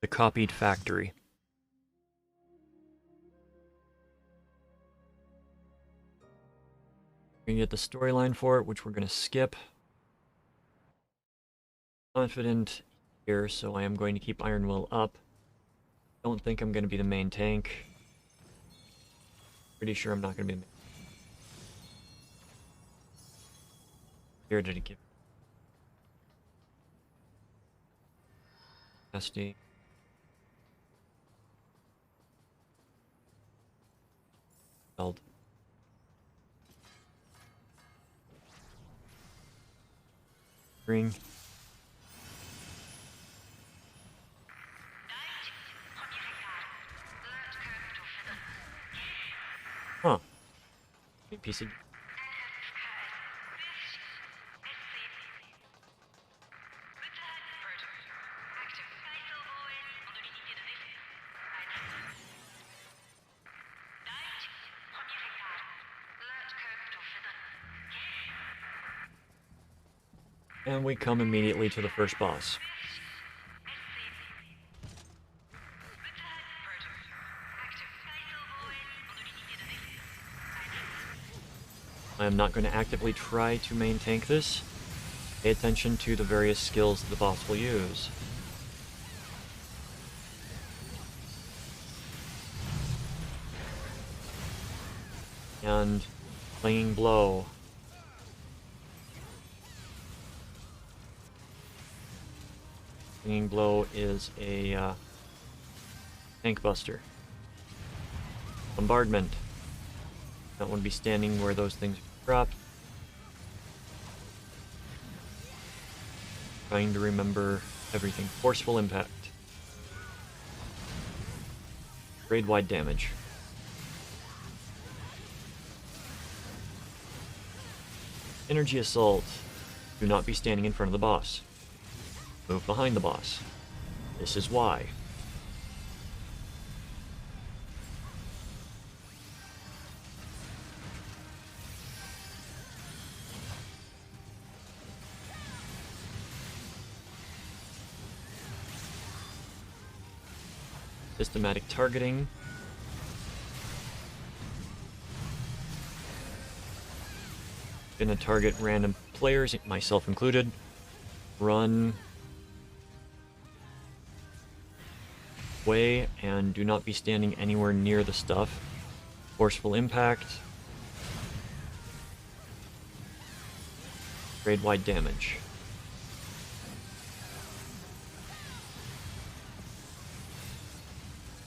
The copied factory. We're going to get the storyline for it, which we're going to skip. Confident here, so I am going to keep Iron Will up. Don't think I'm going to be the main tank. Pretty sure I'm not going to be the main. Here did it give? SD. Held. Ring. Huh. PC. And we come immediately to the first boss. I am not going to actively try to main tank this. Pay attention to the various skills the boss will use. And Clinging Blow. Clinging Blow is a tank buster. Bombardment. Don't want to be standing where those things drop. Trying to remember everything. Forceful Impact. Grade-wide damage. Energy Assault. Do not be standing in front of the boss. Move behind the boss. This is why. Systematic targeting. Gonna target random players, myself included. Run away and do not be standing anywhere near the stuff. Forceful Impact. Grade-wide damage.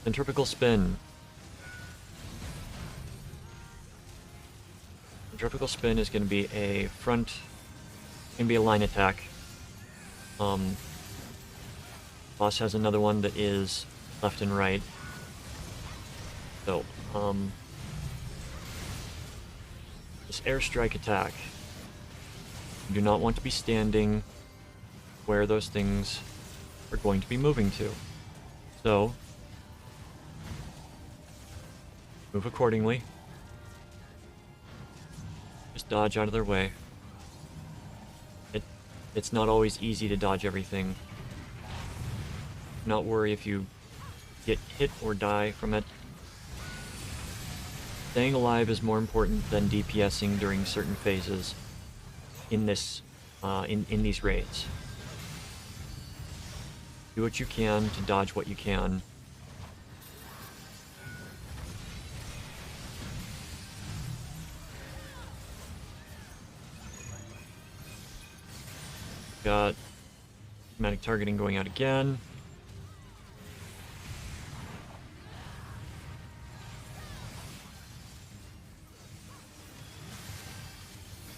Centrifugal Spin. Centrifugal Spin is going to be a line attack. Boss has another one that is left and right. So, this airstrike attack. You do not want to be standing where those things are going to be moving to. So, move accordingly. Just dodge out of their way. It's not always easy to dodge everything. Do not worry if you get hit or die from it. Staying alive is more important than DPSing during certain phases in this in these raids. Do what you can to dodge what you can. Got automatic targeting going out again.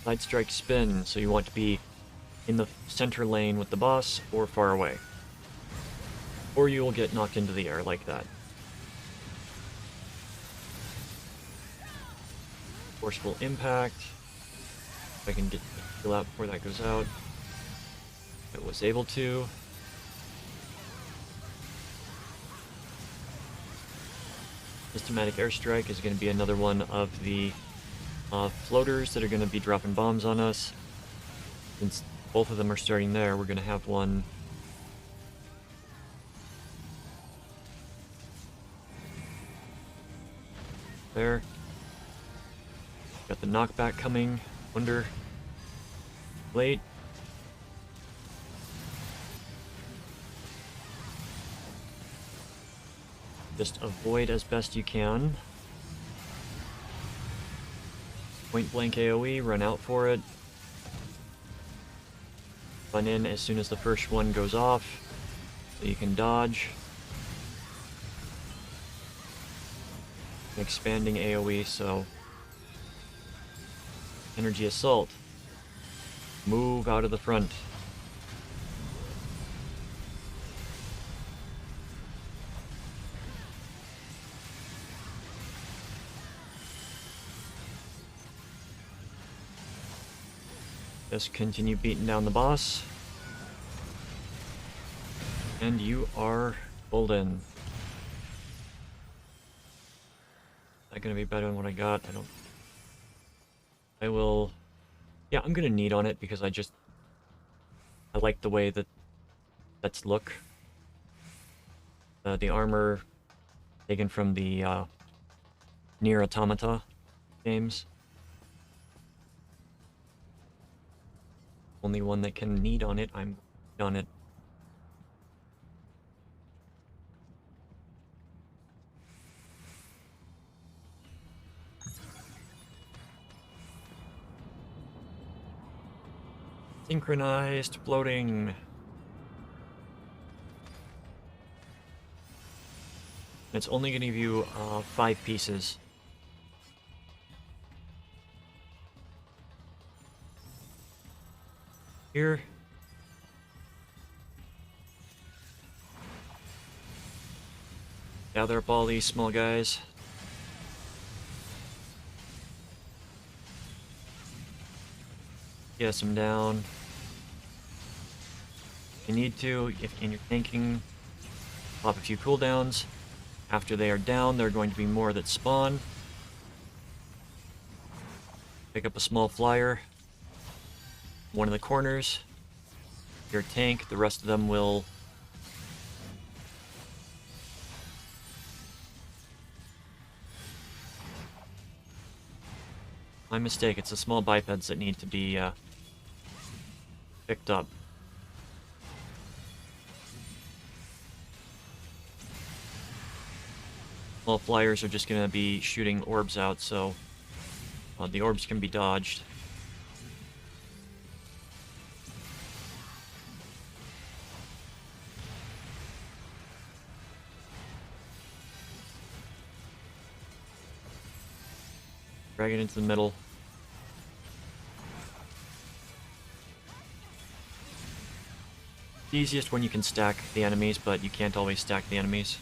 Side strike spin, so you want to be in the center lane with the boss or far away. Or you will get knocked into the air like that. Forceful Impact. If I can get the heal out before that goes out. It was able to. Systematic Airstrike is going to be another one of the floaters that are going to be dropping bombs on us. Since both of them are starting there, we're going to have one there. Got the knockback coming. Wonder. Late. Just avoid as best you can. Point blank AoE, run out for it. Run in as soon as the first one goes off, so you can dodge. Expanding AoE, so energy assault. Move out of the front. Just continue beating down the boss. And you are golden. Is that gonna be better than what I got? I will... Yeah, I'm gonna need on it because I like the way that that's look. The armor taken from the Nier Automata games. Only one that can need on it, I'm on it. Synchronized floating. It's only going to give you 5 pieces. Here. Gather up all these small guys. Get them down. You need to, if you're tanking, pop a few cooldowns. After they are down, there are going to be more that spawn. Pick up a small flyer. One of the corners. Your tank, the rest of them will... My mistake, it's the small bipeds that need to be picked up. Small flyers are just going to be shooting orbs out, so the orbs can be dodged. Drag it into the middle. The easiest when you can stack the enemies, but you can't always stack the enemies.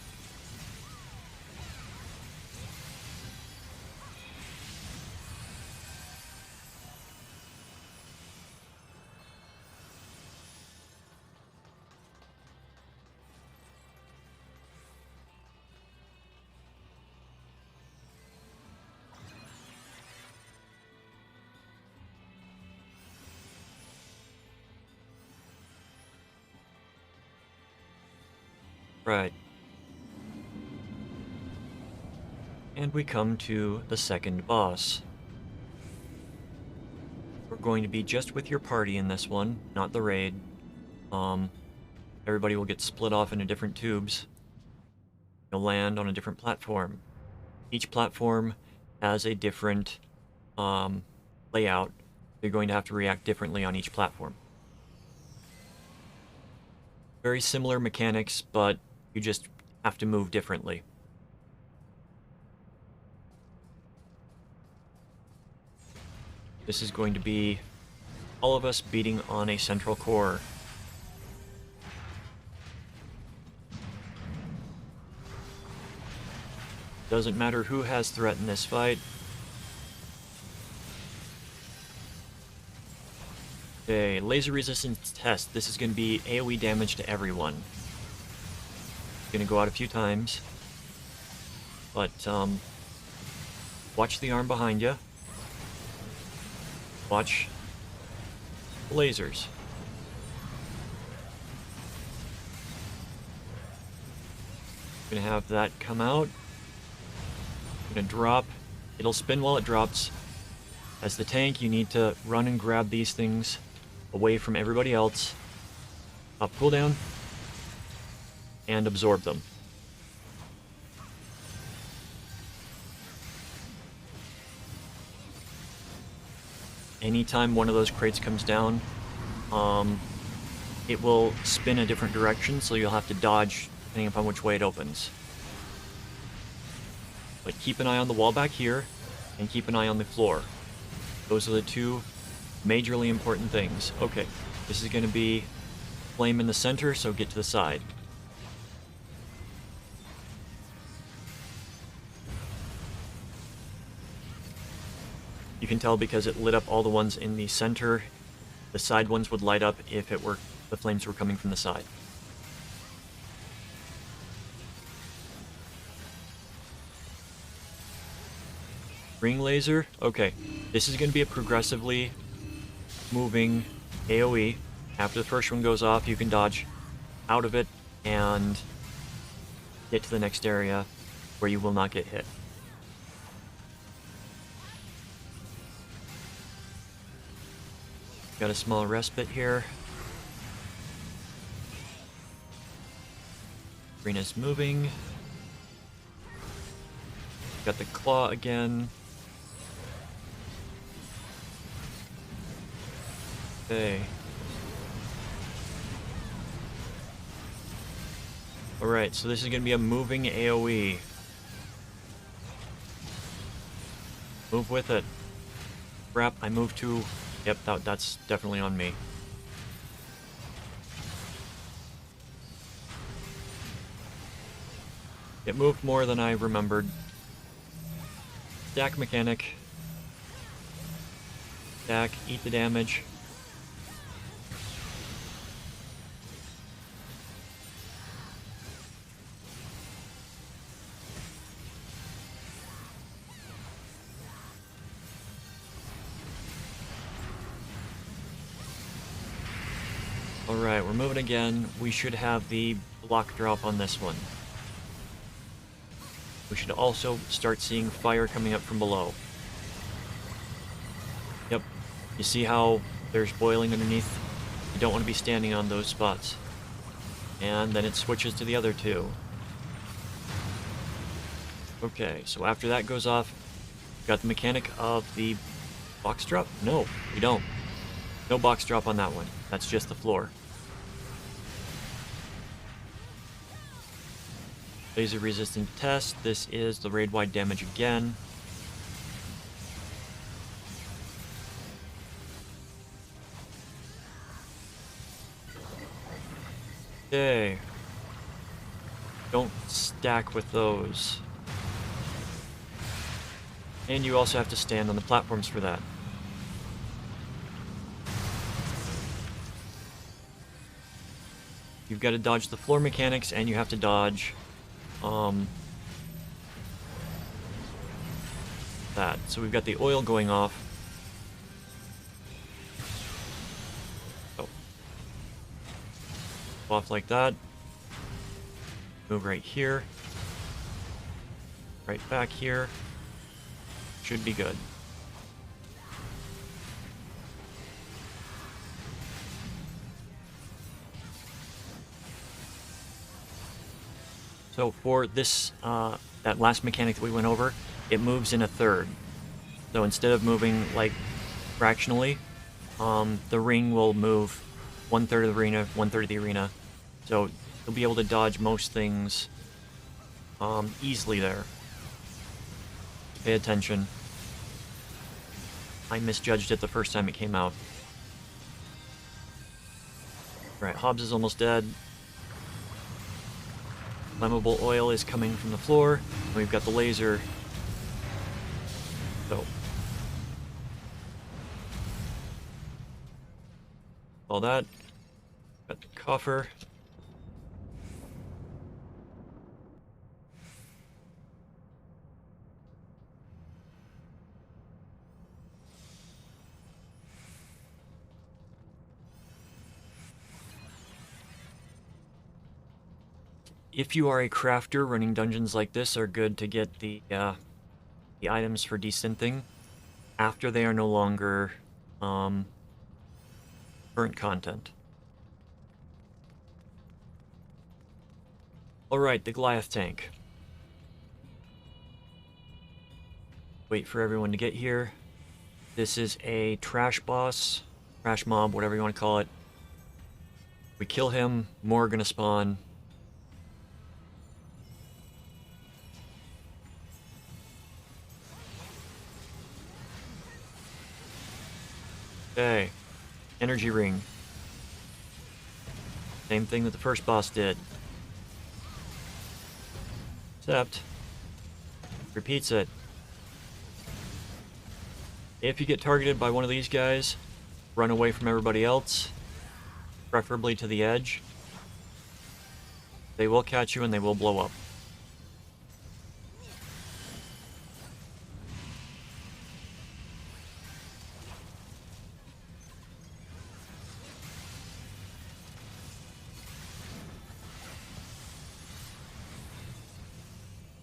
Right. And we come to the second boss. We're going to be just with your party in this one, not the raid. Everybody will get split off into different tubes. You'll land on a different platform. Each platform has a different layout. You're going to have to react differently on each platform. Very similar mechanics, but you just have to move differently. This is going to be all of us beating on a central core. Doesn't matter who has threat in this fight. Okay, laser resistance test. This is going to be AoE damage to everyone. Going to go out a few times. But, watch the arm behind you. Watch the lasers. Gonna have that come out. Gonna drop It'll spin while it drops. As the tank, you need to run and grab these things away from everybody else. Up cooldown. And absorb them. Anytime one of those crates comes down, it will spin a different direction, so you'll have to dodge depending upon which way it opens. But keep an eye on the wall back here, and keep an eye on the floor. Those are the two majorly important things. Okay, this is going to be flame in the center, so get to the side. You can tell because it lit up all the ones in the center. The side ones would light up if it were the flames were coming from the side. Ring laser. Okay, this is going to be a progressively moving AoE. After the first one goes off, you can dodge out of it and get to the next area where you will not get hit. Got a small respite here. Arena's moving. Got the claw again. Okay. Alright, so this is going to be a moving AoE. Move with it. Crap, I moved too... Yep, that's definitely on me. It moved more than I remembered. Stack mechanic. Stack, eat the damage. Alright, we're moving again. We should have the block drop on this one. We should also start seeing fire coming up from below. Yep. You see how there's boiling underneath? You don't want to be standing on those spots. And then it switches to the other two. Okay, so after that goes off, we've got the mechanic of the box drop? No, we don't. No box drop on that one. That's just the floor. Laser resistant test. This is the raid-wide damage again. Okay. Don't stack with those. And you also have to stand on the platforms for that. You've got to dodge the floor mechanics, and you have to dodge that. So we've got the oil going off. Oh. Off like that. Move right here. Right back here. Should be good. So for this, that last mechanic that we went over, it moves in a third. So instead of moving like fractionally, the ring will move 1/3 of the arena, 1/3 of the arena. So you'll be able to dodge most things easily there. Pay attention. I misjudged it the first time it came out. Right, Hobbes is almost dead. Flammable oil is coming from the floor. And we've got the laser. So. All that. Got the coffer. If you are a crafter, running dungeons like this are good to get the the items for desynthing after they are no longer current content. Alright, the Goliath tank. Wait for everyone to get here. This is a trash boss, trash mob, whatever you want to call it. We kill him, more are gonna spawn. Okay, energy ring. Same thing that the first boss did. Except, repeats it. If you get targeted by one of these guys, run away from everybody else, preferably to the edge. They will catch you and they will blow up.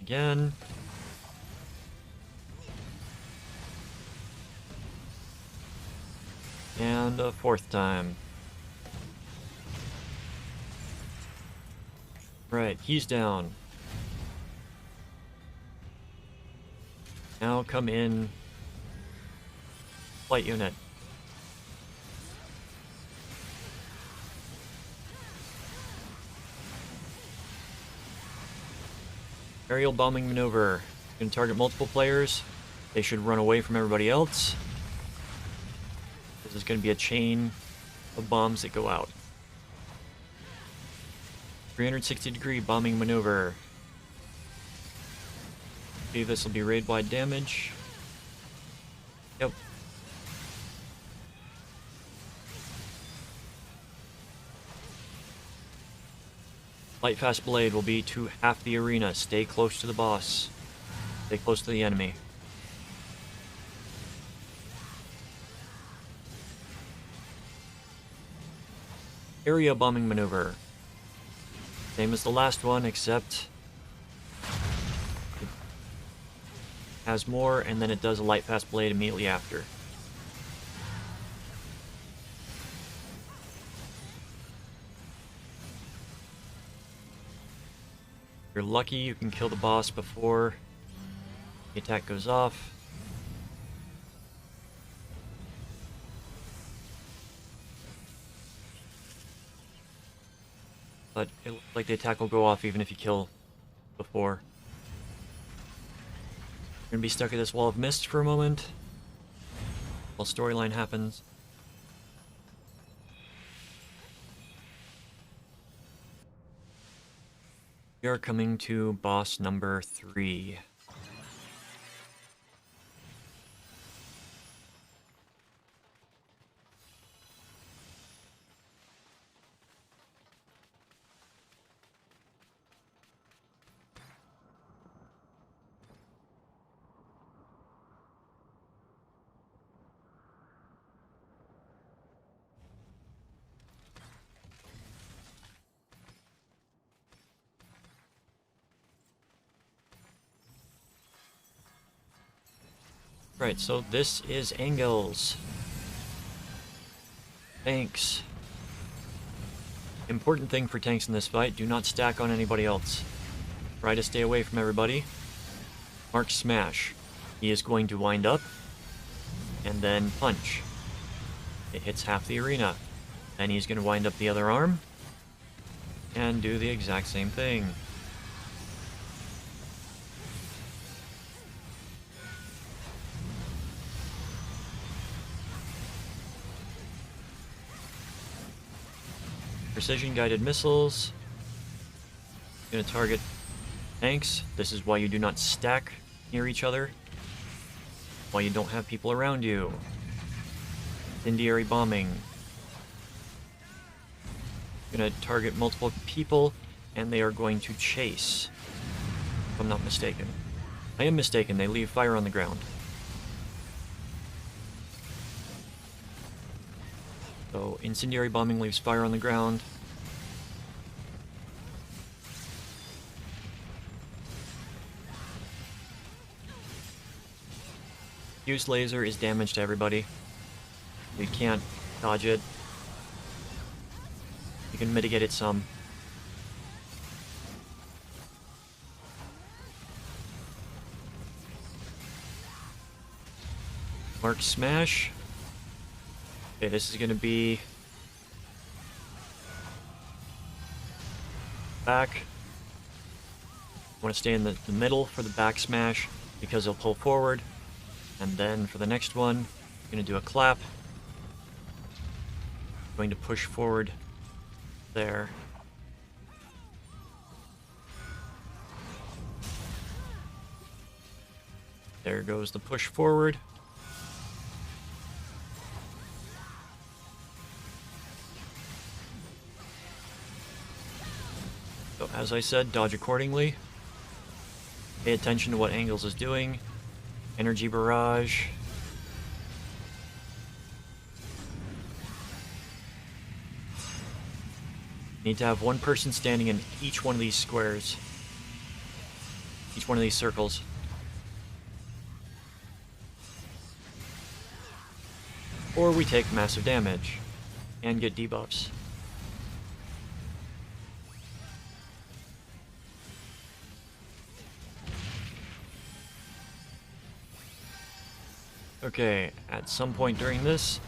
Again. And a fourth time. Right, he's down. Now come in. Flight unit. Aerial bombing maneuver. You can target multiple players. They should run away from everybody else. This is going to be a chain of bombs that go out. 360-degree bombing maneuver. See, this will be raid-wide damage. Yep. Light fast blade will be to half the arena. Stay close to the boss. Stay close to the enemy. Area bombing maneuver. Same as the last one, except it has more, and then it does a light fast blade immediately after. If you're lucky, you can kill the boss before the attack goes off. But it looks like the attack will go off even if you kill before. You're gonna be stuck at this wall of mist for a moment while storyline happens. We are coming to boss number 3. Right, so this is Engels. Tanks. Important thing for tanks in this fight, do not stack on anybody else. Try to stay away from everybody. Mark smash. He is going to wind up, and then punch. It hits half the arena. Then he's going to wind up the other arm, and do the exact same thing. Precision guided missiles. Gonna target tanks. This is why you do not stack near each other. Why you don't have people around you. Incendiary bombing. Gonna target multiple people, and they are going to chase. If I'm not mistaken. I am mistaken, they leave fire on the ground. So, incendiary bombing leaves fire on the ground. Fuse laser is damage to everybody. You can't dodge it. You can mitigate it some. Mark Smash. Okay, this is gonna be back. Want to stay in the middle for the back smash because he'll pull forward. And then for the next one, I'm gonna do a clap. Going to push forward there. There goes the push forward. So as I said, dodge accordingly. Pay attention to what Engels is doing. Energy barrage. Need to have one person standing in each one of these squares. Each one of these circles. Or we take massive damage and get debuffs. Okay, at some point during this,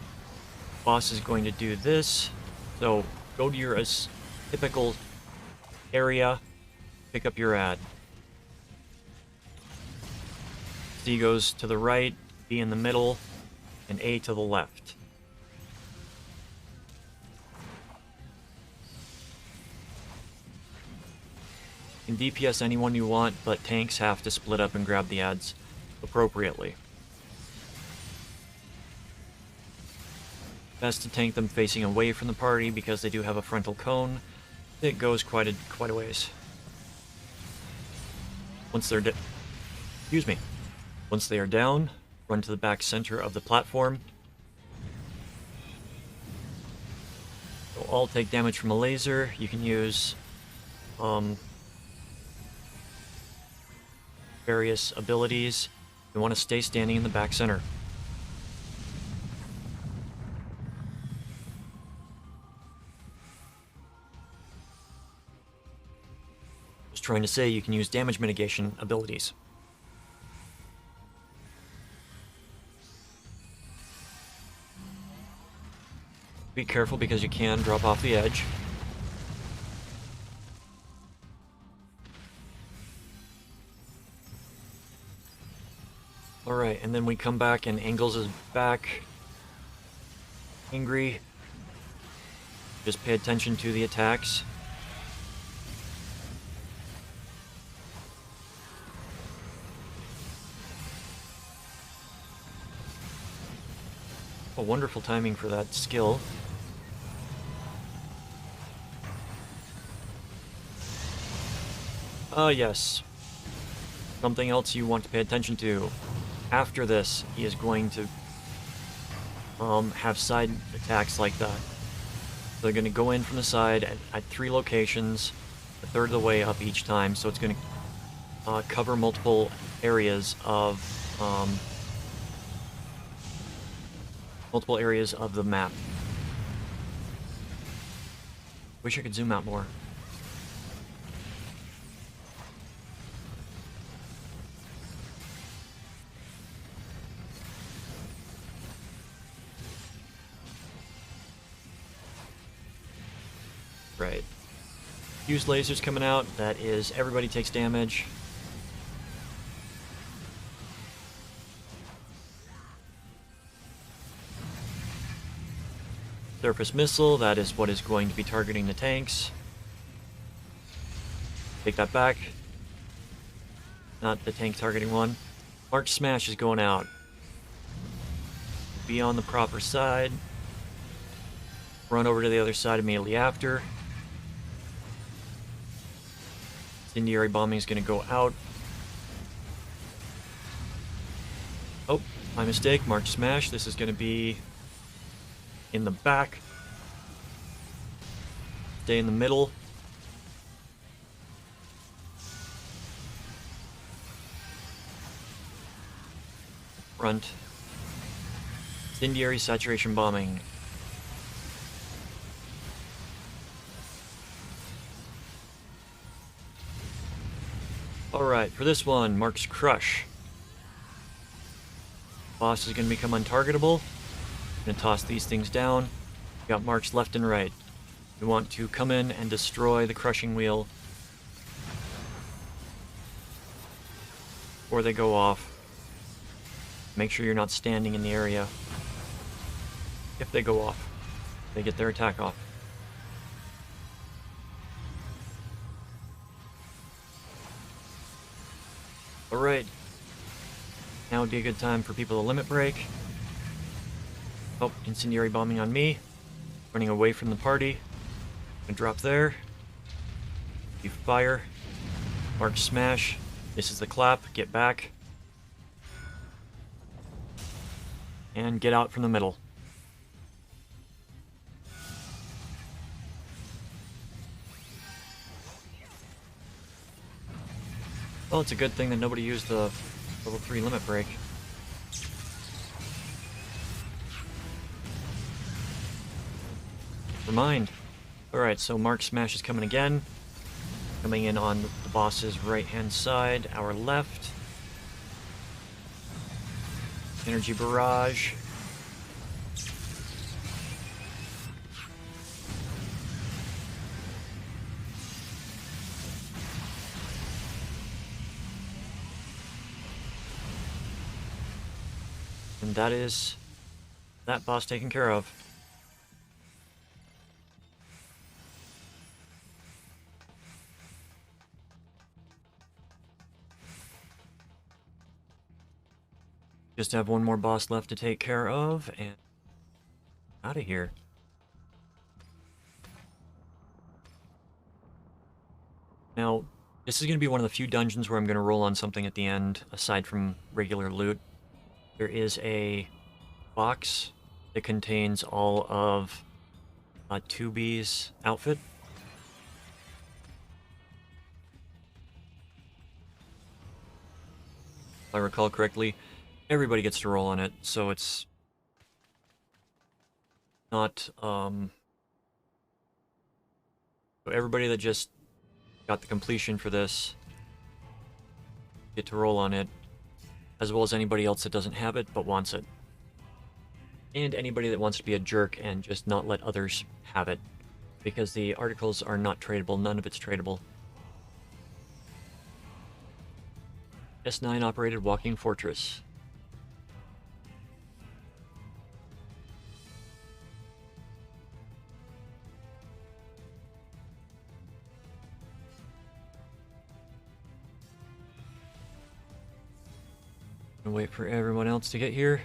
boss is going to do this. So go to your typical area, pick up your ad. C goes to the right, B in the middle, and A to the left. You can DPS anyone you want, but tanks have to split up and grab the ads appropriately. Best to tank them facing away from the party because they do have a frontal cone that goes quite a ways. Once they're once they are down, run to the back center of the platform. They'll all take damage from a laser. You can use various abilities. You want to stay standing in the back center. Trying to say you can use damage mitigation abilities. Be careful because you can drop off the edge. Alright, and then we come back and Engels is back. Angry. Just pay attention to the attacks. A wonderful timing for that skill. Yes. Something else you want to pay attention to. After this, he is going to have side attacks like that. So they're going to go in from the side at 3 locations, a third of the way up each time. So it's going to cover multiple areas of the map. Wish I could zoom out more. Right. Fuse lasers coming out. That is, everybody takes damage. Surface missile, that is what is going to be targeting the tanks. Take that back. Not the tank targeting one. March Smash is going out. Be on the proper side. Run over to the other side immediately after. Incendiary bombing is going to go out. Oh, my mistake. March Smash. This is going to be in the back. Stay in the middle. Front. Incendiary saturation bombing. Alright, for this one, Mark's Crush. Boss is going to become untargetable. Going to toss these things down. We got marks left and right. We want to come in and destroy the crushing wheel before they go off. Make sure you're not standing in the area. If they go off, they get their attack off. Alright. Now would be a good time for people to limit break. Oh, incendiary bombing on me. Running away from the party. Gonna drop there. You fire. Mark smash. This is the clap. Get back. And get out from the middle. Well, it's a good thing that nobody used the level 3 limit break. Remind. Alright, so Mark Smash is coming again. Coming in on the boss's right-hand side, our left. Energy Barrage. And that is that boss taken care of. Just have one more boss left to take care of, and out of here. Now, this is going to be one of the few dungeons where I'm going to roll on something at the end, aside from regular loot. There is a box that contains all of 2B's outfit. If I recall correctly, everybody gets to roll on it, so it's not, so everybody that just got the completion for this get to roll on it, as well as anybody else that doesn't have it but wants it. And anybody that wants to be a jerk and just not let others have it, because the articles are not tradable, none of it's tradable. S9 operated walking fortress. Gonna wait for everyone else to get here.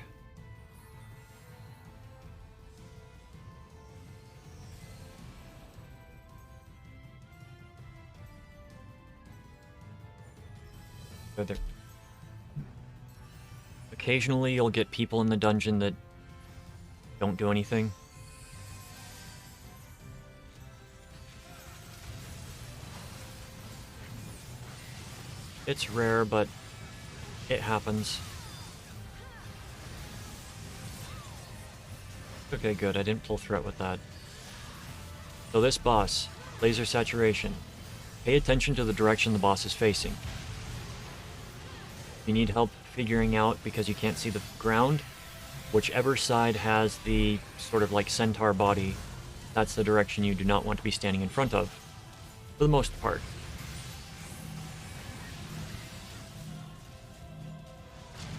Go there. Occasionally you'll get people in the dungeon that don't do anything. It's rare, but it happens. Okay, good. I didn't pull threat with that. So this boss, laser saturation. Pay attention to the direction the boss is facing. If you need help figuring out because you can't see the ground, whichever side has the sort of like centaur body, that's the direction you do not want to be standing in front of, for the most part.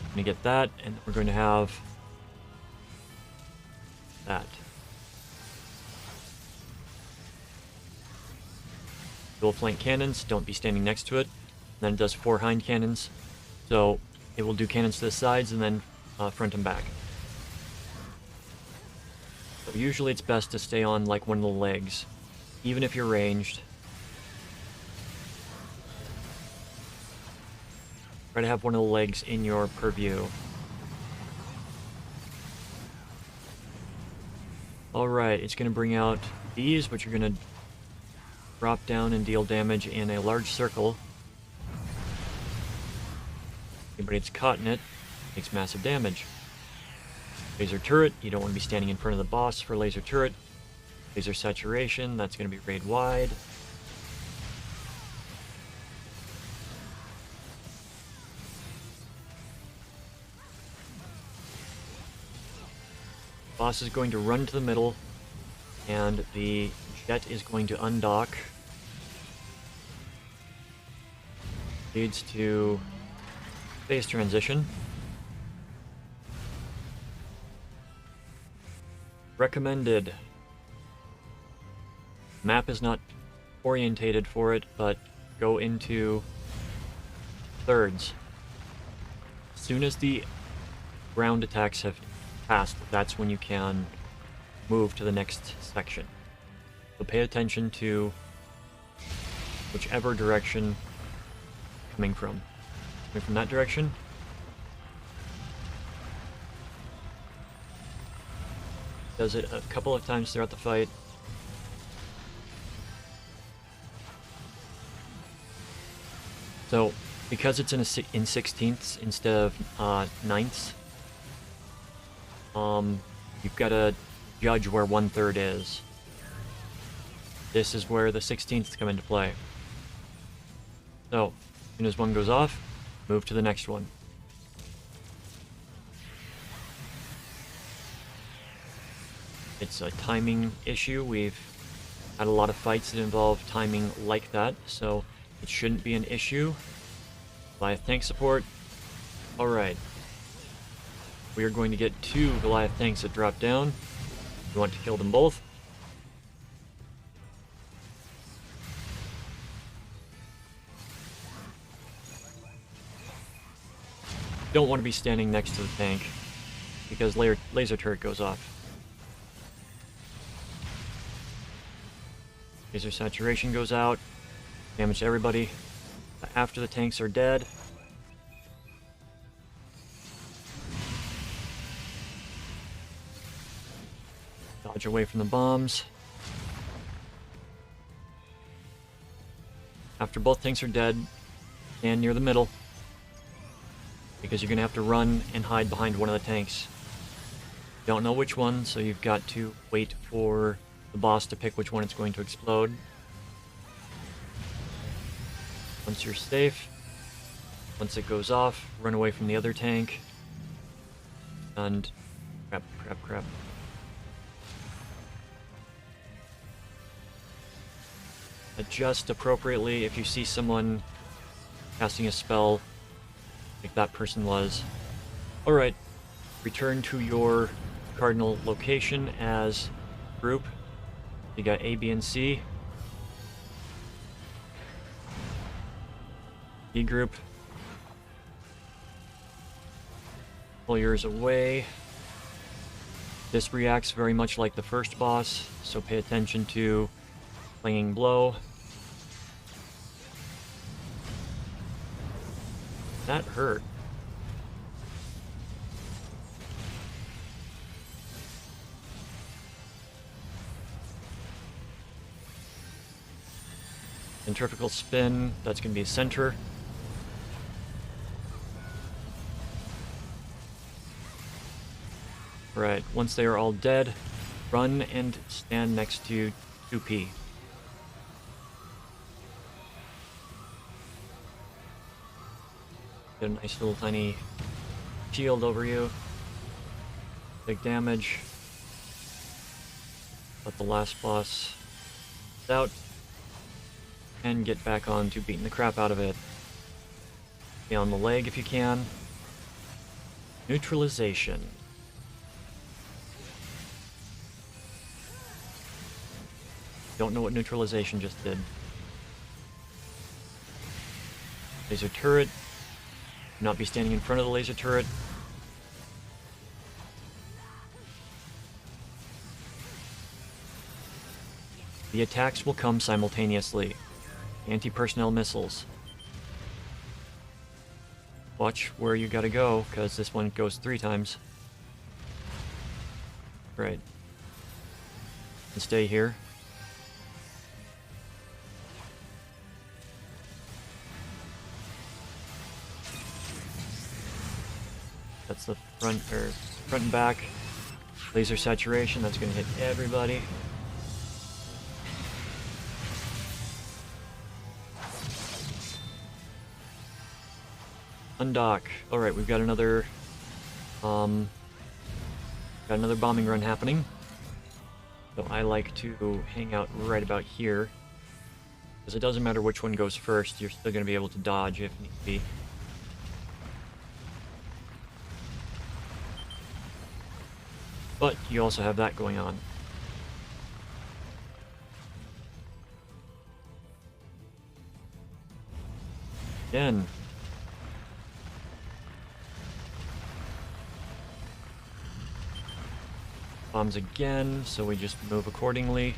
I'm going to get that, and we're going to have that. Dual flank cannons, don't be standing next to it. And then it does 4 hind cannons, so it will do cannons to the sides and then front and back. So usually it's best to stay on like one of the legs, even if you're ranged. Try to have one of the legs in your purview. Alright, it's going to bring out these, which are going to drop down and deal damage in a large circle. Anybody that's caught in it takes massive damage. Laser turret, you don't want to be standing in front of the boss for laser turret. Laser saturation, that's going to be raid wide. Boss is going to run to the middle, and the jet is going to undock. Leads to phase transition. Recommended. Map is not orientated for it, but go into thirds. As soon as the ground attacks have passed, that's when you can move to the next section. So pay attention to whichever direction coming from. Coming from that direction. Does it a couple of times throughout the fight. So, because it's in 16ths instead of ninths, you've got to judge where 1/3 is. This is where the 16ths come into play. So, as soon as one goes off, move to the next one. It's a timing issue. We've had a lot of fights that involve timing like that, so it shouldn't be an issue. Goliath tank support. Alright. We are going to get 2 Goliath tanks that drop down. We want to kill them both. Don't want to be standing next to the tank because laser turret goes off. Laser saturation goes out. Damage to everybody. After the tanks are dead. Dodge away from the bombs. After both tanks are dead, stand near the middle. Because you're going to have to run and hide behind one of the tanks. Don't know which one, so you've got to wait for the boss to pick which one it's going to explode. Once you're safe, once it goes off, run away from the other tank. And crap. Adjust appropriately if you see someone casting a spell like that person was. Alright, return to your cardinal location as group. You got A, B, and C. B group. Pull yours away. This reacts very much like the first boss, so pay attention to Clanging Blow. That hurt. Centrifugal spin, that's going to be center. Right, once they are all dead, run and stand next to 2P. Get a nice little tiny shield over you. Big damage. Let the last boss out. And get back on to beating the crap out of it. Stay on the leg if you can. Neutralization. Don't know what neutralization just did. Laser turret. Do not be standing in front of the laser turret. The attacks will come simultaneously. Anti-personnel missiles. Watch where you gotta go, because this one goes 3 times. Right. And stay here. That's the front and back. Laser saturation, that's going to hit everybody. Undock. Alright, we've got another bombing run happening. So I like to hang out right about here. Because it doesn't matter which one goes first, you're still going to be able to dodge if need be. But you also have that going on. Again. Bombs again, so we just move accordingly.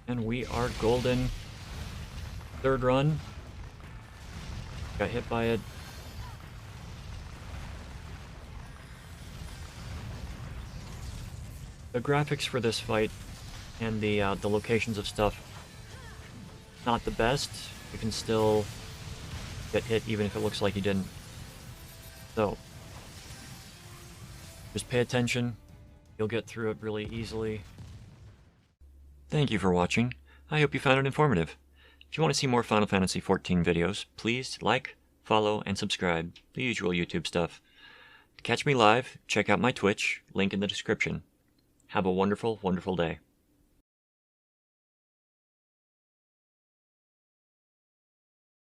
And we are golden. Third run. Got hit by it. The graphics for this fight and the locations of stuff, not the best. You can still get hit even if it looks like you didn't. So, just pay attention. You'll get through it really easily. Thank you for watching. I hope you found it informative. If you want to see more Final Fantasy XIV videos, please like, follow, and subscribe. The usual YouTube stuff. To catch me live, check out my Twitch, link in the description. Have a wonderful, wonderful day.